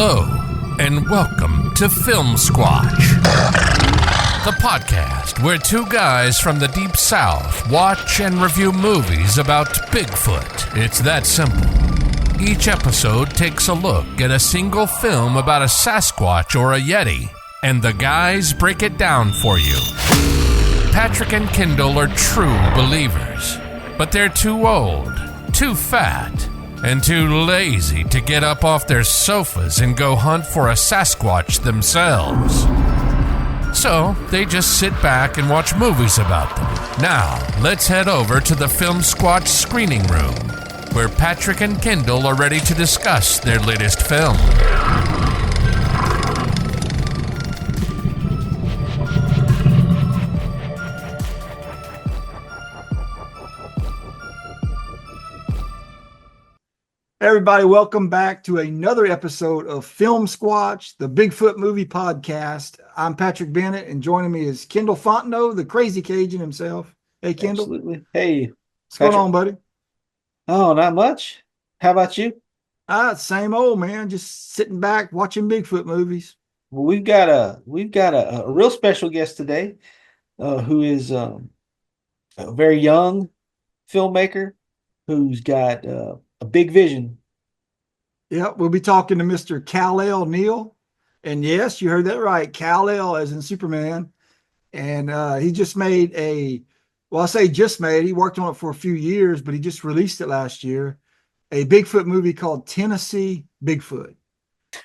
Hello, and welcome to Filmsquatch, the podcast where two guys from the Deep South watch and review movies about Bigfoot. It's that simple. Each episode takes a look at a single film about a Sasquatch or a Yeti, and the guys break it down for you. Patrick and Kendall are true believers, but they're too old, too fat, and too lazy to get up off their sofas and go hunt for a Sasquatch themselves. So they just sit back and watch movies about them. Now, let's head over to the Filmsquatch screening room, where Patrick and Kendall are ready to discuss their latest film. Everybody, welcome back to another episode of Filmsquatch, the Bigfoot movie podcast. I'm Patrick Bennett, and joining me is Kendall Fontenot, the crazy Cajun himself. Hey, Kendall. Absolutely. Hey. What's going on, buddy? Oh, not much. How about you? Same old, man. Just sitting back watching Bigfoot movies. Well, we've got a real special guest today, who is a very young filmmaker who's got a big vision. Yeah, we'll be talking to Mr. Kalel Neal. And yes, you heard that right. Kal-El as in Superman. And he just made I say just made, he worked on it for a few years, but he just released it last year. A Bigfoot movie called Tennessee Bigfoot.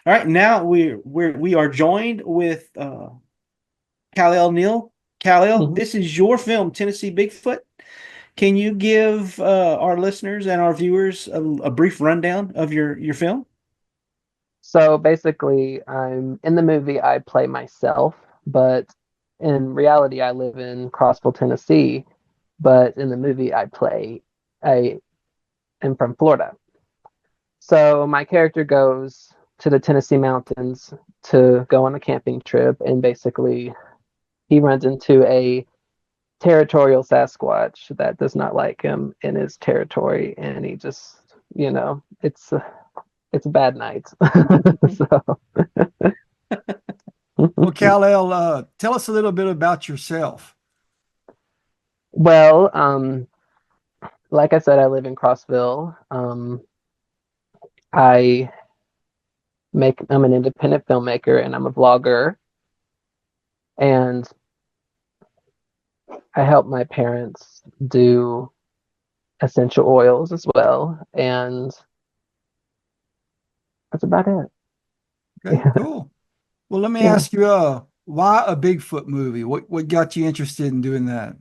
All right, now we are joined with Kalel Neal. Kalel, This is your film, Tennessee Bigfoot. Can you give our listeners and our viewers a brief rundown of your film? So basically, I'm in the movie, I play myself, but in reality, I live in Crossville, Tennessee. But in the movie I am from Florida. So my character goes to the Tennessee mountains to go on a camping trip, and basically he runs into a territorial Sasquatch that does not like him in his territory, and he just, it's a bad night. So Well, Kal-El, tell us a little bit about yourself. Well, like I said, I live in Crossville. I'm an independent filmmaker, and I'm a vlogger, and I help my parents do essential oils as well, and that's about it. Okay, cool. Well, let me ask you, why a Bigfoot movie? What got you interested in doing that?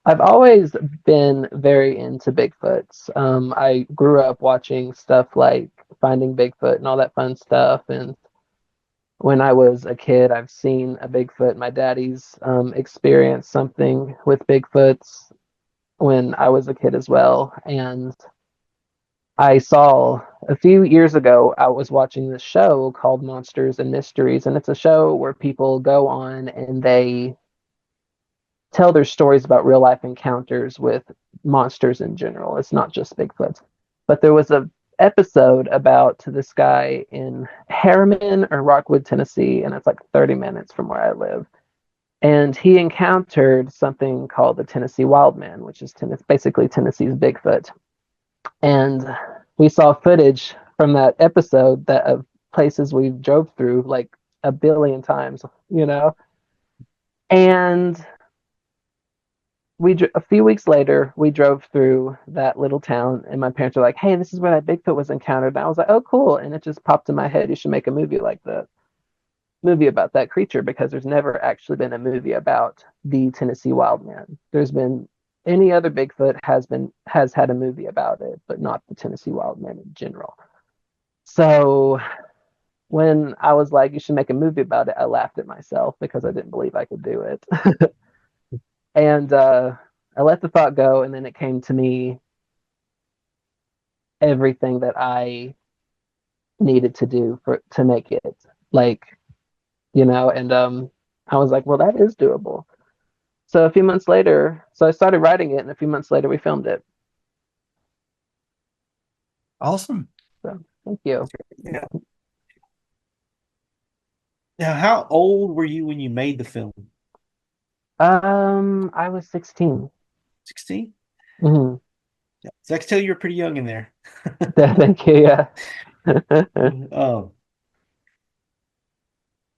I've always been very into Bigfoots. I grew up watching stuff like Finding Bigfoot and all that fun stuff. And when I was a kid, I've seen a Bigfoot. My daddy's experienced something with Bigfoots when I was a kid as well. And I saw a few years ago, I was watching this show called Monsters and Mysteries. And it's a show where people go on and they tell their stories about real life encounters with monsters in general. It's not just Bigfoot. But there was a episode about this guy in Harriman or Rockwood, Tennessee, and it's like 30 minutes from where I live. And he encountered something called the Tennessee Wildman, which is basically Tennessee's Bigfoot. And we saw footage from that episode that of places we drove through like a billion times, And a few weeks later, we drove through that little town, and my parents were like, "Hey, this is where that Bigfoot was encountered." And I was like, "Oh, cool!" And it just popped in my head, you should make a movie like that, movie about that creature, because there's never actually been a movie about the Tennessee Wildman. There's been any other Bigfoot has had a movie about it, but not the Tennessee Wildman in general. So when I was like, "You should make a movie about it," I laughed at myself because I didn't believe I could do it. And I let the thought go, and then it came to me everything that I needed to do to make it, and I was like, well, that is doable. So a few months later, I started writing it, and a few months later we filmed it. Awesome. So thank you. Yeah. Now, how old were you when you made the film? I was 16. 16? Mm-hmm. Yeah. So I can tell you were pretty young in there. Thank you. Yeah. Um,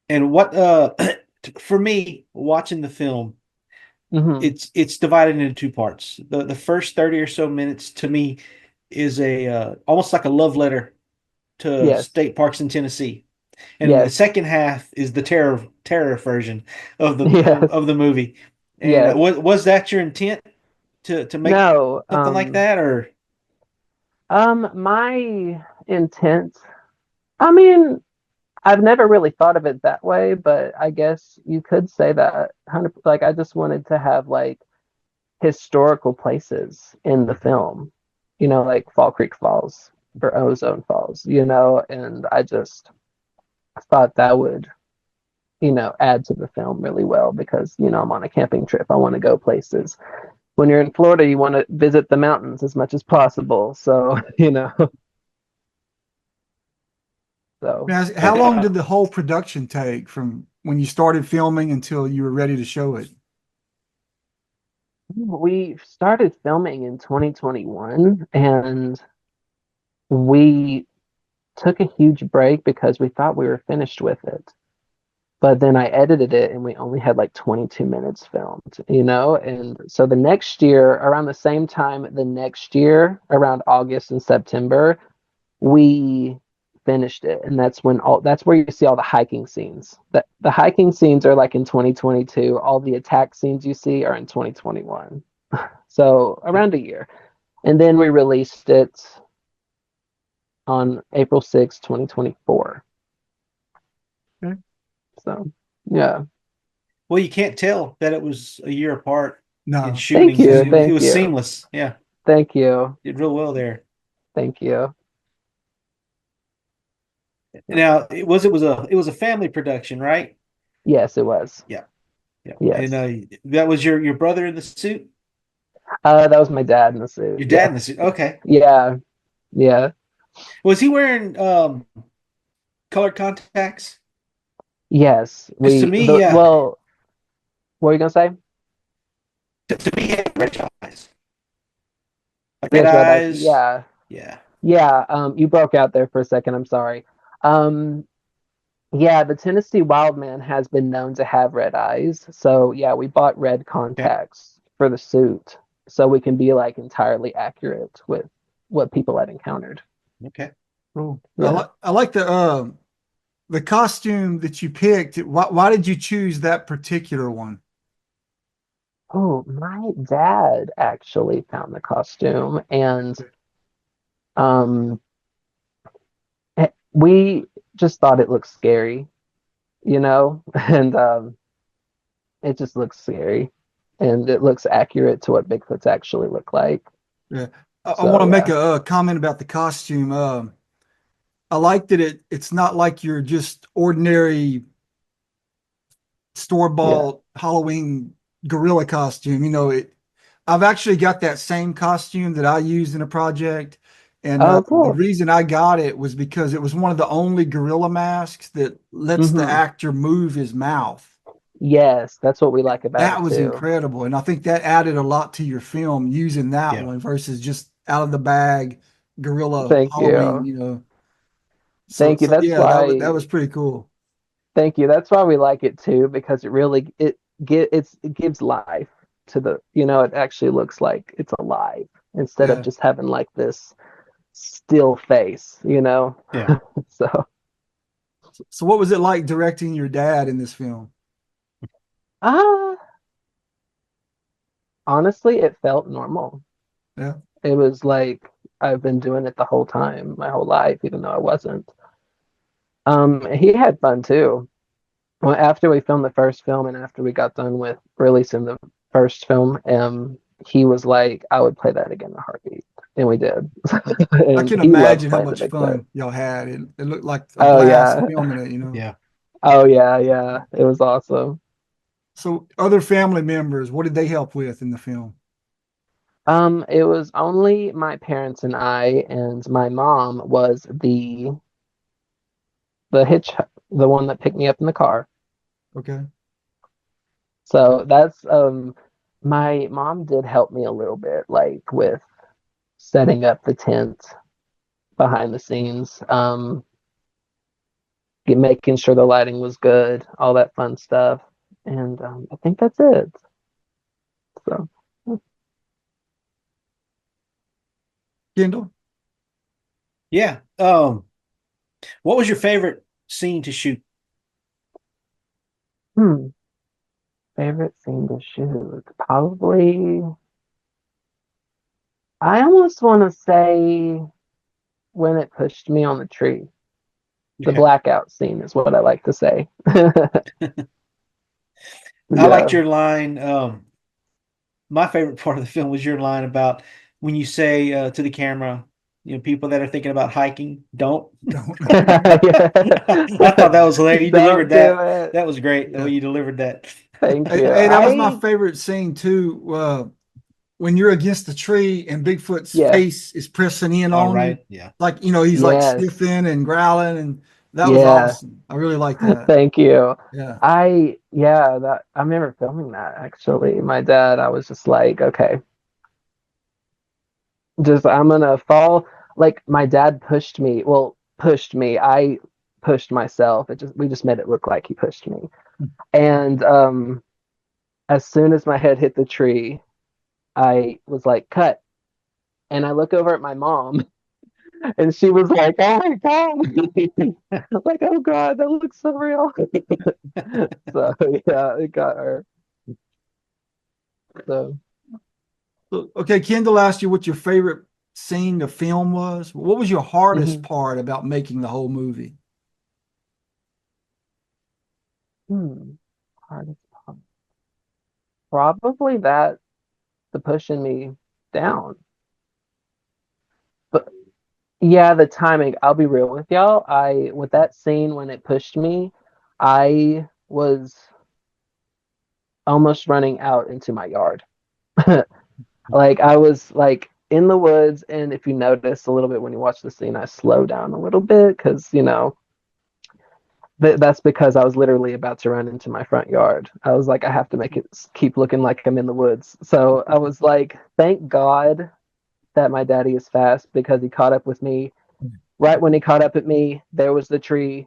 and what for me, watching the film, Hmm. it's divided into two parts. The first 30 or so minutes to me is a almost like a love letter to Yes. state parks in Tennessee. And the Yes. second half is the terror version of the Yes. of the movie. And Yes. was that your intent to make No. something like that, or My intent, I mean, I've never really thought of it that way, but I guess you could say that 100, like I just wanted to have like historical places in the film, like Fall Creek Falls or Ozone Falls, and I just thought that would, add to the film really well because, I'm on a camping trip. I want to go places. When you're in Florida, you want to visit the mountains as much as possible. So, so Now, how long did the whole production take from when you started filming until you were ready to show it? we started filming in 2021 and we took a huge break because we thought we were finished with it. But then I edited it and we only had like 22 minutes filmed, And so the next year, around the same time, the next year, around August and September, we finished it. And that's where you see all the hiking scenes. The hiking scenes are like in 2022. All the attack scenes you see are in 2021. So around a year. And then we released it on April 6th, 2024. Okay. So yeah. well, you can't tell that it was a year apart in No. shooting Thank because you. it Thank was you. seamless. Yeah, Thank you. did real well there. Thank you. Now, it was a family production, right? Yes, it was. Yeah, yeah. And Yes. that was your brother in the suit, That was my dad in the suit. your dad in Yes. the suit. Okay, Yeah. Yeah. was he wearing colored contacts? Yes. Because to me, yeah, What were you gonna say? to me, he had red eyes, like He red has red eyes. eyes. Yeah. Yeah. Yeah. You broke out there for a second. I'm sorry. Um, yeah, the Tennessee Wildman has been known to have red eyes. So yeah, we bought red Okay. contacts for the suit so we can be like entirely accurate with what people had encountered. Okay. Cool. Yeah. I like the costume that you picked. Why did you choose that particular one? Oh, my dad actually found the costume and um we just thought it looked scary, and it just looks scary and it looks accurate to what Bigfoots actually look like. Yeah. I want So to make yeah. a comment about the costume. I like that it's not like your just ordinary Yeah. store-bought Halloween gorilla costume. I've actually got that same costume that I used in a project. And Oh, the cool. reason I got it was because it was one of the only gorilla masks that lets the Hmm. actor move his mouth. Yes, that's what we like about That it was too. incredible. And I think that added a lot to your film using that Yeah. one versus just out of the bag gorilla Thank Halloween, you. So, Thank you. so That's yeah, that why was pretty cool. Thank you. That's why we like it too, because it gives life to it actually looks like it's alive instead of Yeah. just having like this still face. Yeah. So, So what was it like directing your dad in this film? uh, honestly, it felt normal. Yeah. It was like I've been doing it the whole time, my whole life, even though I wasn't. He had fun too. Well, after we filmed the first film and after we got done with releasing the first film, he was like, I would play that again in a heartbeat. And we did. I And can he loves imagine how playing the much Bigfoot. fun y'all had. It looked like a Oh blast yeah. filming it. Yeah. Oh yeah, yeah. It was awesome. So other family members, what did they help with in the film? It was only my parents and I, and my mom was the hitch the one that picked me up in the car. Okay. So that's my mom did help me a little bit, like with setting up the tent behind the scenes, making sure the lighting was good, all that fun stuff. And I think that's it. So Kendall? Yeah. What was your favorite scene to shoot? hmm, favorite scene to shoot? Probably I almost want to say when it pushed me on the tree. The Okay. blackout scene is what I like to say. I liked Yeah. your line. My favorite part of the film was your line about when you say to the camera, people that are thinking about hiking, don't. Don't. I thought that was hilarious. You Don't delivered do that. it. That was great, the Yeah. way you delivered that. Thank Hey, you. hey, that was my favorite scene too. When you're against the tree and Bigfoot's Yeah. face is pressing in All on you, right. Yeah. like he's like Yes. sniffing and growling, and that was Yeah. awesome. I really like that. Thank you. Yeah. That I remember filming that actually. My dad, I was just like, okay, just I'm gonna fall. Like my dad pushed me. Well, pushed me. I pushed myself. We just made it look like he pushed me. And as soon as my head hit the tree, I was like, cut. And I look over at my mom and she was like, oh my God. I was like, oh God, that looks so real. So yeah, it got her. So Okay, Kendall asked you what your favorite scene to film was. What was your hardest mhm. part about making the whole movie? Hmm. Hardest part. Probably the pushing me down. But yeah, the timing. I'll be real with y'all. With that scene when it pushed me, I was almost running out into my yard. Like I was like in the woods, and if you notice a little bit when you watch the scene, I slow down a little bit because that's because I was literally about to run into my front yard. I was like, I have to make it keep looking like I'm in the woods. So I was like, thank God that my daddy is fast because he caught up with me. Right when he caught up at me, there was the tree.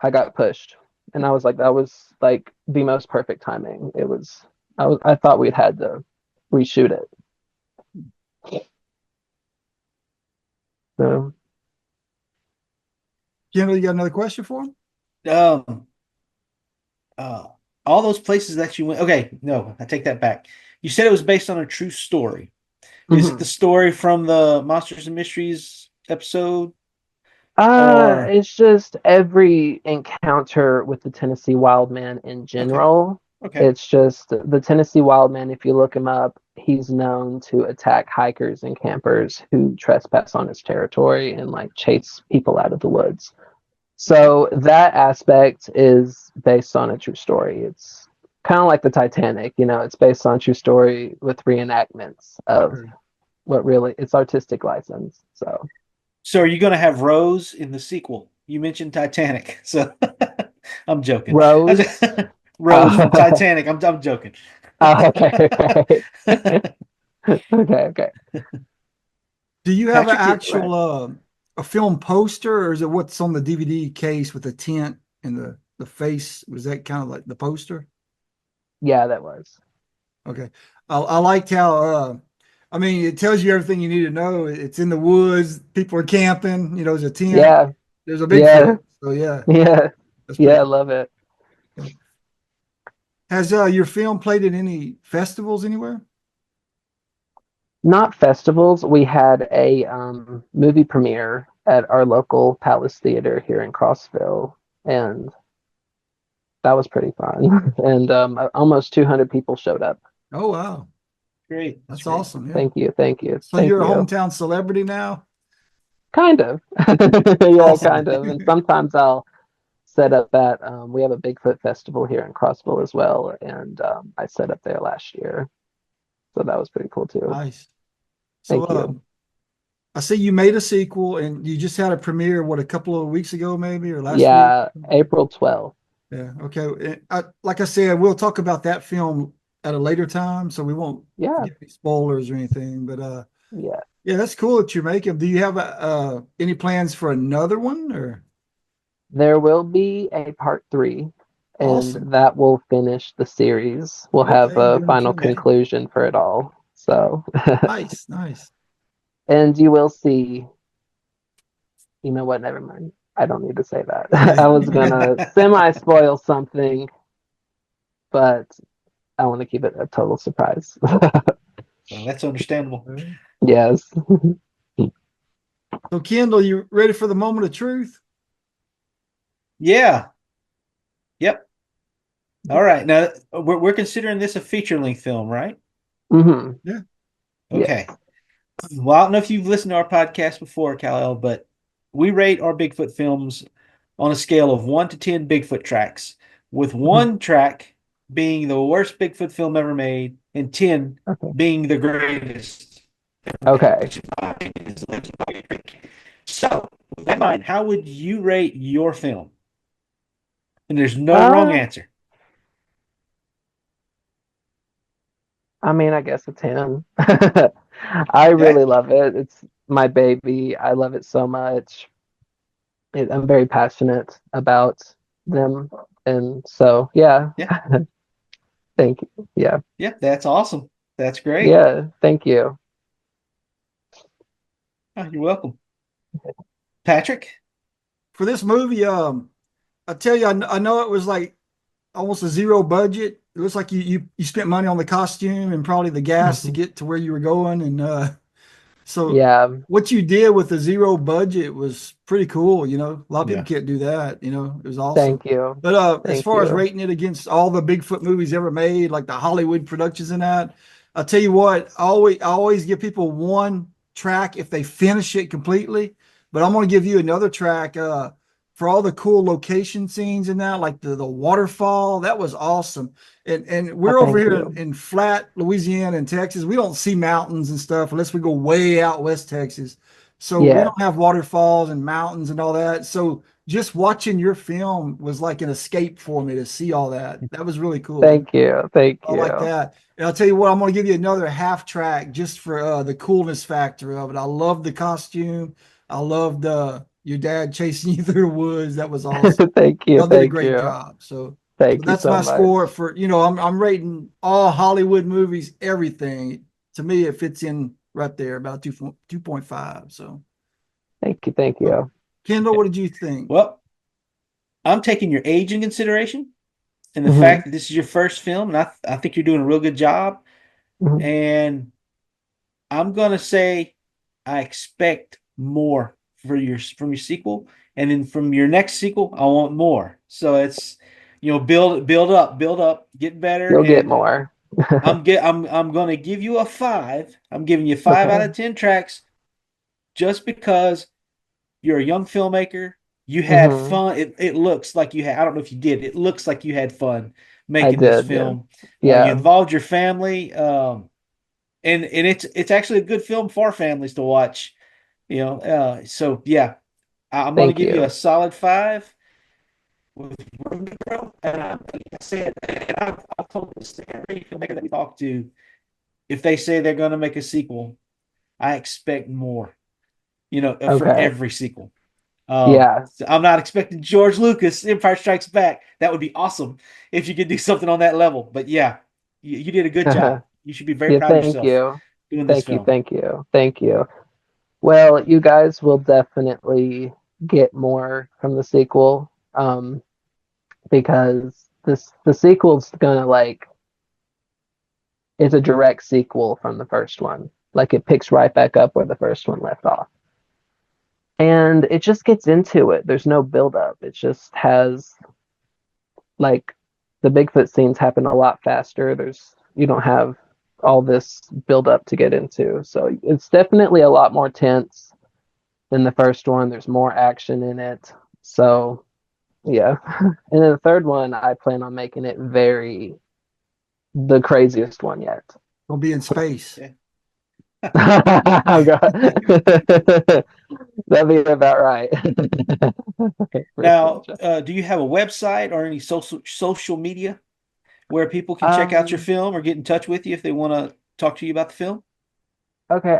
I got pushed, and I was like, that was like the most perfect timing. It was. I thought we'd had to reshoot it. So Kendall, you got another question for him? Um, uh, all those places that you went. Okay, no, I take that back. You said it was based on a true story. Is it the mhm. story from the Monsters and Mysteries episode, or It's just every encounter with the Tennessee Wildman in okay, general. okay, It's just the Tennessee Wildman, if you look him up, he's known to attack hikers and campers who trespass on his territory and like chase people out of the woods. So that aspect is based on a true story. It's kind of like the Titanic, it's based on a true story with reenactments of Sure. what really it's artistic license. So so are you going to have Rose in the sequel? You mentioned Titanic, so I'm joking. Rose. Rose from Oh, Titanic. I'm joking. okay, okay. Okay, okay. Do you have an Patrick, actual a film poster, or is it what's on the DVD case with the tent and the face? Was that kind of like the poster? Yeah, that was. Okay. I liked how I mean it tells you everything you need to know. It's in the woods, people are camping, there's a tent, Yeah, there's a yeah, Bigfoot. So yeah, yeah, that's yeah, pretty I cool. love it. Has your film played in any festivals anywhere? Not festivals. We had a movie premiere at our local Palace Theater here in Crossville, and that was pretty fun. And almost 200 people showed up. Oh wow. great. That's That's great. awesome. Yeah. Thank you, thank you, So thank you're a you. hometown celebrity now? Kind of. That's Yeah, awesome. kind of. And sometimes I'll set up at we have a Bigfoot festival here in Crossville as well, and I set up there last year, so that was pretty cool too. Nice. So Thank you. I see you made a sequel and you just had a premiere, what, a couple of weeks ago, maybe, or last week? Yeah, April 12th. Yeah. Okay. Like I said, we'll talk about that film at a later time, so we won't Yeah, give any spoilers or anything. But yeah. yeah, that's cool that you're making. Do you have any plans for another one or? There will be a part 3, and Awesome. that will finish the series. We'll have Okay, a good final for you. conclusion for it all. So, Nice, nice. and you will see, you know what, never mind. I don't need to say that. Okay. I was gonna semi spoil something, but I want to keep it a total surprise. Well, that's understandable. Yes. So, Kendall, you ready for the moment of truth? Yeah. Yep. All right. Now we're considering this a feature length film, right? Hmm. Yeah. Okay. Yes. Well, I don't know if you've listened to our podcast before, Kalel, but we rate our Bigfoot films on a scale of 1 to 10 Bigfoot tracks, with Mhm. 1 track being the worst Bigfoot film ever made and 10 Okay. being the greatest. Okay. So, with that in mind, how would you rate your film? And there's no wrong Uh, answer. I mean, I guess a 10. I Okay. really love it. It's my baby. I love it so much. I'm very passionate about them. And so, yeah, Yeah. thank you. Yeah. Yeah. That's awesome. That's great. Yeah. Thank you. Oh, you're welcome. Patrick? For this movie, I tell you, I know it was like almost a zero budget. It looks like you spent money on the costume and probably the gas to Mhm. get to where you were going. And so Yeah. what you did with the zero budget was pretty cool. You know, a lot of people Yeah. can't do that. You know, it was awesome. Thank you. But as Thank far as you. rating it against all the Bigfoot movies ever made, like the Hollywood productions and that, I'll tell you what, I always give people one track if they finish it completely. But I'm going to give you another track for all the cool location scenes and that, like the waterfall. That was awesome. And we're over Thank here you. in flat Louisiana and Texas. We don't see mountains and stuff unless we go way out west Texas. So we Yeah. don't have waterfalls and mountains and all that. So just watching your film was like an escape for me to see all that. That was really cool. Thank you. Thank I like you. that. And I'll tell you what, I'm going to give you another half track just for the coolness factor of it. I love the costume. I loved your dad chasing you through the woods. That was awesome. Thank you. Y'all did a Thank great you. job. So Thank you that's so my much. score for, I'm rating all Hollywood movies, everything. To me, it fits in right there, about 2.5. So, Thank you. Thank so you. Kendall, what did you think? Well, I'm taking your age in consideration and the Hmm. fact that this is your first film, and I think you're doing a real good job. Hmm. And I'm gonna say I expect more for your from your sequel, and then from your next sequel, I want more. So it's build up, get better, You'll get and more. I'm gonna give you a 5. I'm giving you 5 out of 10 Okay. tracks just because you're a young filmmaker. You had Hmm. fun. It looks like you had. I don't know if you did. It looks like you had fun I making this did. Yeah. film. You Yeah. involved your family, and it's actually a good film for families to watch. So yeah, I'm going to Thank give you a you. solid 5 with room to grow. And like I said, and I've told this to every filmmaker that we talk to, if they say they're going to make a sequel, I expect more. From Okay. every sequel. Yeah. So I'm not expecting George Lucas, Empire Strikes Back. That would be awesome if you could do something on that level. But yeah, you did a good job. You should be very Yeah. proud of Thank yourself you. doing this Thank you. film. Thank you. Thank you. Well, you guys will definitely get more from the sequel. Because the sequel's gonna like it's a direct sequel from the first one. Like it picks right back up where the first one left off. And it just gets into it. There's no build up. It just has like the Bigfoot scenes happen a lot faster. You don't have all this build up to get into. So it's definitely a lot more tense than the first one. There's more action in it. So yeah. And then the third one, I plan on making it the craziest one yet. We'll be in space. Yeah. Oh God. That'd be about right. Now, do you have a website or any social media where people can check out your Um, film or get in touch with you if they want to talk to you about the film? okay,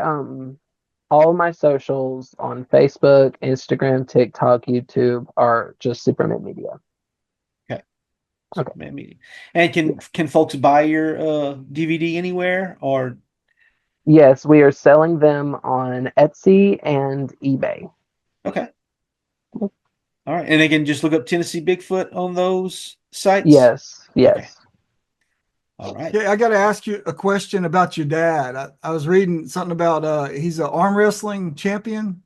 all of my socials on Facebook, Instagram, TikTok, YouTube are just Superman Media. Okay. Okay. Superman Media. And can folks buy your DVD anywhere or Yes, we are selling them on Etsy and eBay. okay. All right. And they can just look up Tennessee Bigfoot on those sites? Yes, Okay. yes. All right. Yeah, I got to ask you a question about your dad. I was reading something about he's an arm wrestling champion.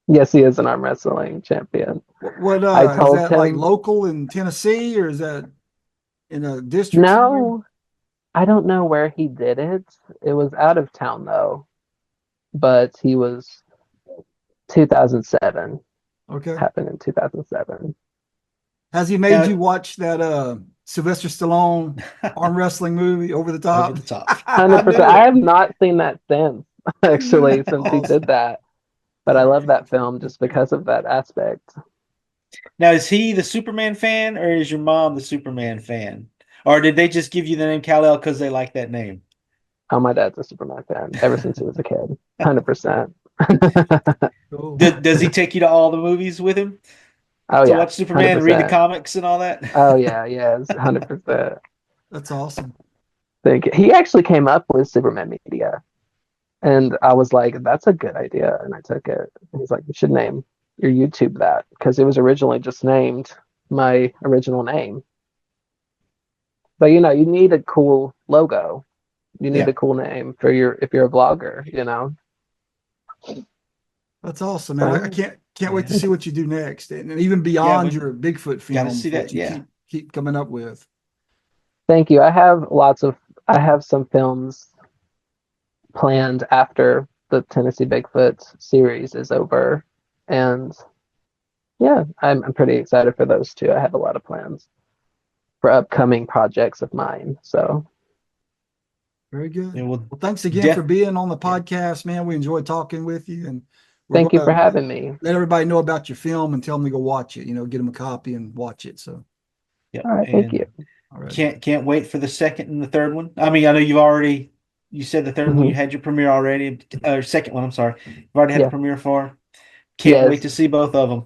Yes, he is an arm wrestling champion. What I is told that like him, local in Tennessee or is that in a district somewhere? no, I don't know where he did it. It was out of town though, but he was 2007. Okay. Happened in 2007. Has he made Now, you watch that Sylvester Stallone arm wrestling movie Over the over Top? the top. I 100%. knew I it. have not seen that since, actually, since he did Awesome. that. But I love that film just because of that aspect. Now, is he the Superman fan or is your mom the Superman fan? Or did they just give you the name Kal-El because they like that name? Oh, my dad's a Superman fan ever since he was a kid. 100%. Cool. Does he take you to all the movies with him Oh, to yeah. watch Superman and read the 100%. comics and all that? Oh, yeah. Yes. 100%. That's awesome. Think he actually came up with Superman Media. And I was like, that's a good idea. And I took it. And he's like, you should name your YouTube that because it was originally just named my original name. But you need a cool logo. You need Yeah. a cool name for if you're a vlogger, That's awesome, man. I So can't wait to see what you do next, and even Yeah, beyond we your Bigfoot got to see films that. that you Yeah. keep coming up with. thank you. I have some films planned after the Tennessee Bigfoot series is over. And yeah, I'm pretty excited for those too. I have a lot of plans for upcoming projects of mine. So Very good. Yeah, Well, thanks again for def being on the yeah. podcast, man. We enjoyed talking with you, and we're thank going you for to having me. let everybody know about your film and tell them to go watch it. Get them a copy and watch it. So, Yep. All right, thank you. And all right. can't wait for the second and the third one. I mean, I know you said the third one, you Mhm. had your premiere already, or second one, I'm sorry. You've already had a Yeah. premiere for. Can't wait Yes. to see both of them.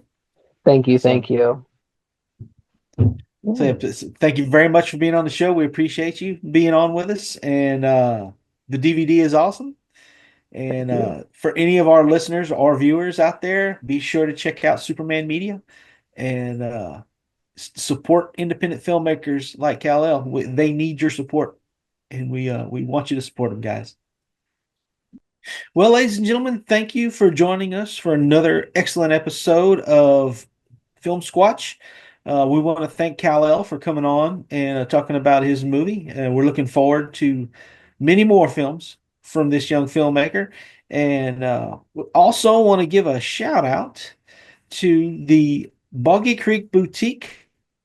Thank you. So, Thank you. so Yeah. yeah, thank you very much for being on the show. We appreciate you being on with us. And the DVD is awesome. And Thank you. for any of our listeners or viewers out there, be sure to check out Superman Media and support independent filmmakers like Kal-El. They need your support, and we want you to support them, guys. Well, ladies and gentlemen, thank you for joining us for another excellent episode of Filmsquatch. We want to thank Kal-El for coming on and talking about his movie. We're looking forward to many more films from this young filmmaker. And we also want to give a shout out to the Boggy Creek Boutique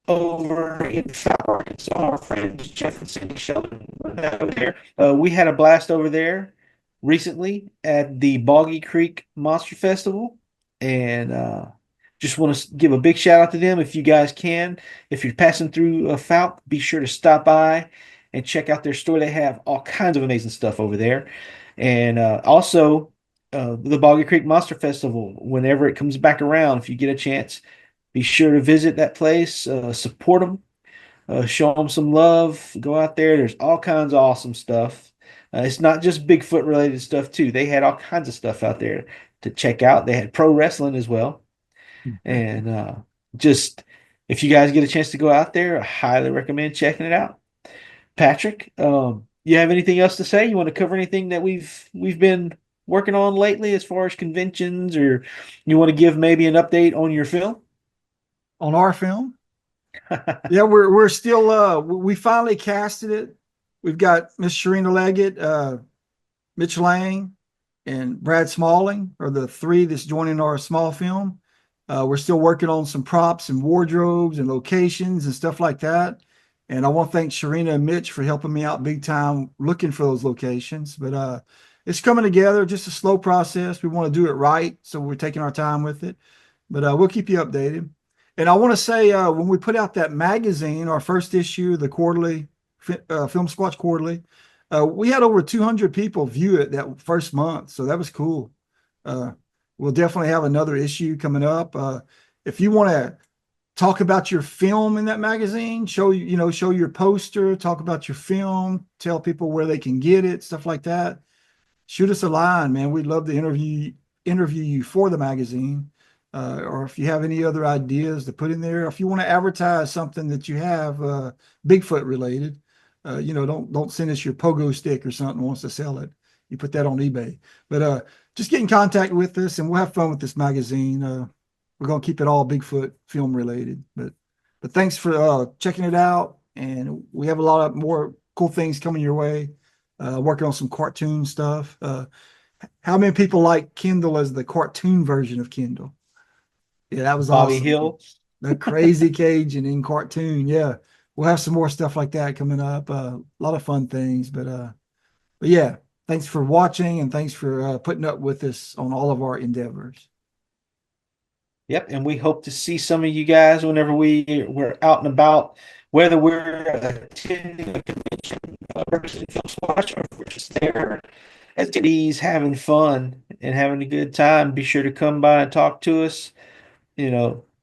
over in Fowler, Arkansas. Our friends Jeff and Cindy Sheldon over there. We had a blast over there recently at the Boggy Creek Monster Festival, and just want to give a big shout out to them if you guys can. If you're passing through Fouke, be sure to stop by and check out their store. They have all kinds of amazing stuff over there, and also the Boggy Creek Monster Festival. Whenever it comes back around, if you get a chance, be sure to visit that place, support them, show them some love. Go out there. There's all kinds of awesome stuff. It's not just Bigfoot related stuff too. They had all kinds of stuff out there to check out. They had pro wrestling as well, and just if you guys get a chance to go out there, I highly recommend checking it out. Patrick, you have anything else to say? You want to cover anything that we've been working on lately as far as conventions, or you want to give maybe an update on your film? On our film, yeah, we're still we finally casted it. We've got Miss Sharina Leggett, Mitch Lang, and Brad Smalling are the three that's joining our small film. We're still working on some props and wardrobes and locations and stuff like that. And I want to thank Sharina and Mitch for helping me out big time looking for those locations. But it's coming together, just a slow process. We want to do it right, so we're taking our time with it. But we'll keep you updated. And I want to say, when we put out that magazine, our first issue, the quarterly, Filmsquatch Quarterly, we had over 200 people view it that first month. So that was cool. We'll definitely have another issue coming up. If you want to talk about your film in that magazine, show your poster, talk about your film, tell people where they can get it, stuff like that, shoot us a line, man. We'd love to interview you for the magazine. Or if you have any other ideas to put in there, if you want to advertise something that you have Bigfoot related, don't send us your pogo stick or something wants to sell it. You put that on eBay. But just get in contact with us and we'll have fun with this magazine. We're going to keep it all Bigfoot film related. But thanks for checking it out. And we have a lot of more cool things coming your way. Working on some cartoon stuff. How many people like Kendall as the cartoon version of Kendall? Yeah, that was Bobby awesome. Hill. The crazy Cajun in cartoon. Yeah. We'll have some more stuff like that coming up. A lot of fun things. But yeah, thanks for watching and thanks for putting up with us on all of our endeavors. Yep, and we hope to see some of you guys whenever we're out and about, whether we're attending a convention, representing Filmsquatch, or if we're just there as attendees having fun and having a good time. Be sure to come by and talk to us.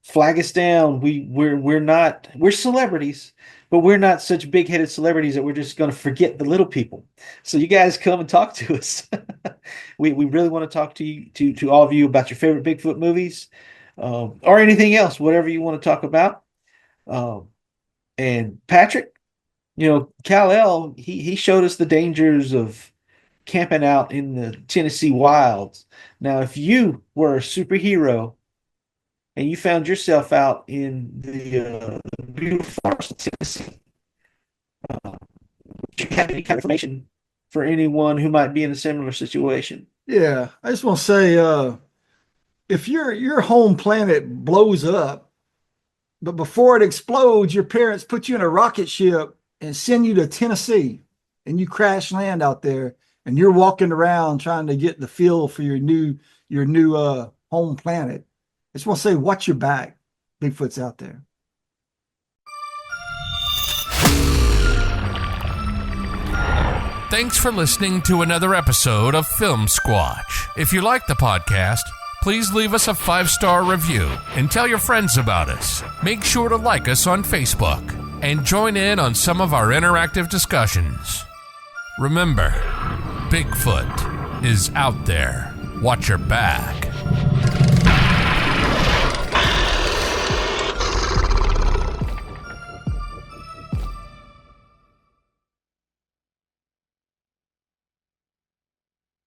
Flag us down. We're celebrities, but we're not such big-headed celebrities that we're just going to forget the little people. So you guys come and talk to us. We really want to talk to you, to all of you about your favorite Bigfoot movies, or anything else, whatever you want to talk about. And Patrick, Kalel, he showed us the dangers of camping out in the Tennessee wilds. Now, if you were a superhero and you found yourself out in the beautiful forest of Tennessee, do you have any kind of information for anyone who might be in a similar situation? Yeah, I just want to say, if your home planet blows up, but before it explodes, your parents put you in a rocket ship and send you to Tennessee, and you crash land out there, and you're walking around trying to get the feel for your new home planet. I just want to say, watch your back. Bigfoot's out there. Thanks for listening to another episode of Filmsquatch. If you like the podcast, please leave us a 5-star review and tell your friends about us. Make sure to like us on Facebook and join in on some of our interactive discussions. Remember, Bigfoot is out there. Watch your back.